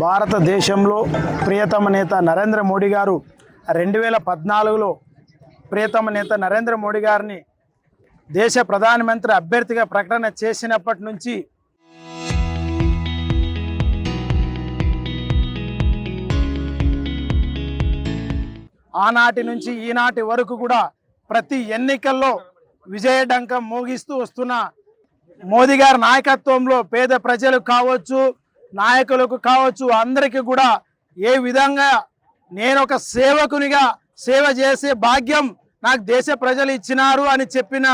భారతదేశంలో ప్రియతమ నేత నరేంద్ర మోడీ గారు 2014లో ప్రియతమ నేత నరేంద్ర మోడీ గారిని దేశ ప్రధానమంత్రి అభ్యర్థిగా ప్రకటన చేసినప్పటి నుంచి ఆనాటి నుంచి ఈనాటి వరకు కూడా ప్రతి ఎన్నికల్లో విజయడంకం మోగిస్తూ వస్తున్న మోదీ గారి నాయకత్వంలో పేద ప్రజలకు కావచ్చు, నాయకులకు కావచ్చు, అందరికీ కూడా ఏ విధంగా నేను ఒక సేవకునిగా సేవ చేసే భాగ్యం నాకు దేశ ప్రజలు ఇచ్చినారు అని చెప్పిన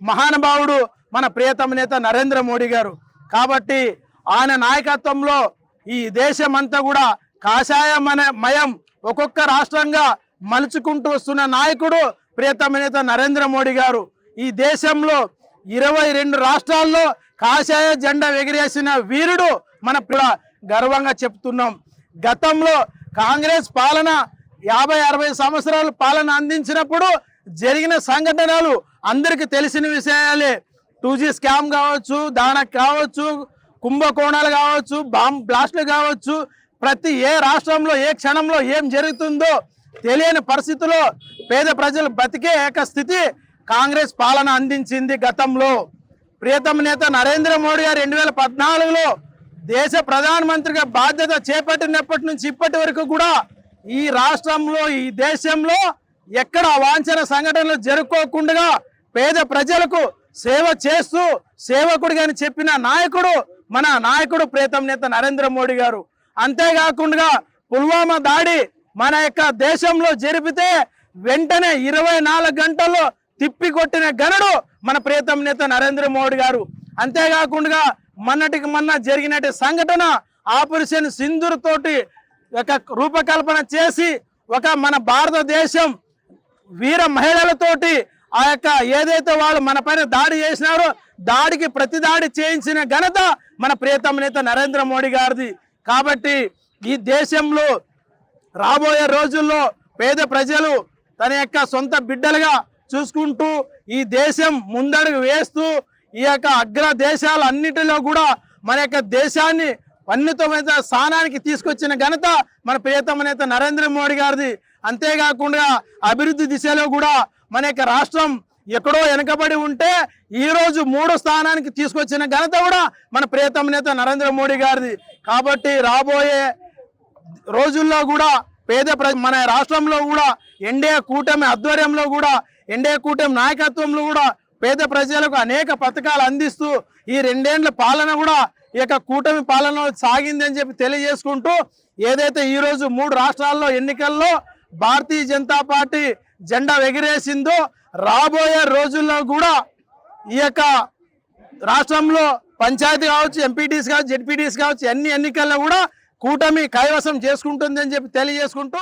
మహానుభావుడు మన ప్రియతమ నేత నరేంద్ర మోడీ గారు. కాబట్టి ఆయన నాయకత్వంలో ఈ దేశమంతా కూడా కాషాయమయం ఒక్కొక్క రాష్ట్రంగా మలుచుకుంటూ వస్తున్న నాయకుడు ప్రియతమ నేత నరేంద్ర మోడీ గారు. ఈ దేశంలో 22 రాష్ట్రాల్లో కాషాయ జెండా ఎగిరేసిన వీరుడు మన గర్వంగా చెప్తున్నాం. గతంలో కాంగ్రెస్ పాలన 50-60 సంవత్సరాలు పాలన అందించినప్పుడు జరిగిన సంఘటనలు అందరికీ తెలిసిన విషయాలే. 2G స్కామ్ కావచ్చు, దానక్ కావచ్చు, కుంభకోణాలు కావచ్చు, బాంబ్ బ్లాస్టులు కావచ్చు, ప్రతి ఏ రాష్ట్రంలో ఏ క్షణంలో ఏం జరుగుతుందో తెలియని పరిస్థితిలో పేద ప్రజలు బతికే ఏక స్థితి కాంగ్రెస్ పాలన అందించింది గతంలో. ప్రియతమ నేత నరేంద్ర మోడీ గారు 2014లో దేశ ప్రధానమంత్రిగా బాధ్యత చేపట్టినప్పటి నుంచి ఇప్పటి వరకు కూడా ఈ రాష్ట్రంలో ఈ దేశంలో ఎక్కడ అవాంఛన సంఘటనలు జరుపుకోకుండా పేద ప్రజలకు సేవ చేస్తూ సేవకుడిగా చెప్పిన నాయకుడు మన నాయకుడు ప్రియతమ నేత నరేంద్ర మోడీ గారు. అంతేకాకుండా పుల్వామా దాడి మన యొక్క దేశంలో జరిపితే వెంటనే 24 గంటల్లో తిప్పికొట్టిన గనుడు మన ప్రియతమ నేత నరేంద్ర మోడీ గారు. అంతేకాకుండా మొన్నటికి మొన్న జరిగినట్టు సంఘటన ఆపరేషన్ సింధూర్ తోటి ఒక రూపకల్పన చేసి ఒక మన భారతదేశం వీర మహిళలతోటి ఆ యొక్క ఏదైతే వాళ్ళు మన పైన దాడి చేసినారో దాడికి ప్రతి దాడి చేయించిన ఘనత మన ప్రియతమ నేత నరేంద్ర మోడీ గారిది. కాబట్టి ఈ దేశంలో రాబోయే రోజుల్లో పేద ప్రజలు తన యొక్క సొంత బిడ్డలుగా చూసుకుంటూ ఈ దేశం ముందడుగు వేస్తూ ఈ యొక్క అగ్ర దేశాలన్నిటిలో కూడా మన యొక్క దేశాన్ని ఉన్నతమైన స్థానానికి తీసుకొచ్చిన ఘనత మన ప్రియతమ నేత నరేంద్ర మోడీ గారిది. అంతేకాకుండా అభివృద్ధి దిశలో కూడా మన యొక్క రాష్ట్రం ఎక్కడో వెనకబడి ఉంటే ఈ రోజు 3వ స్థానానికి తీసుకొచ్చిన ఘనత కూడా మన ప్రియతమ నేత నరేంద్ర మోడీ గారిది. కాబట్టి రాబోయే రోజుల్లో కూడా మన రాష్ట్రంలో కూడా ఎన్డీఏ కూటమి ఆధ్వర్యంలో కూడా ఎన్డీఏ కూటమి నాయకత్వంలో కూడా పేద ప్రజలకు అనేక పథకాలు అందిస్తూ ఈ 2 ఏళ్ల పాలన కూడా ఈ యొక్క కూటమి పాలన సాగిందని చెప్పి తెలియజేసుకుంటూ ఏదైతే ఈ రోజు 3 రాష్ట్రాల్లో ఎన్నికల్లో భారతీయ జనతా పార్టీ జెండా ఎగిరేసిందో రాబోయే రోజుల్లో కూడా ఈ యొక్క రాష్ట్రంలో పంచాయతీ కావచ్చు, ఎంపీటీస్ కావచ్చు, జెడ్పీటీస్ కావచ్చు, అన్ని ఎన్నికల్లో కూడా కూటమి కైవసం చేసుకుంటుందని చెప్పి తెలియజేసుకుంటూ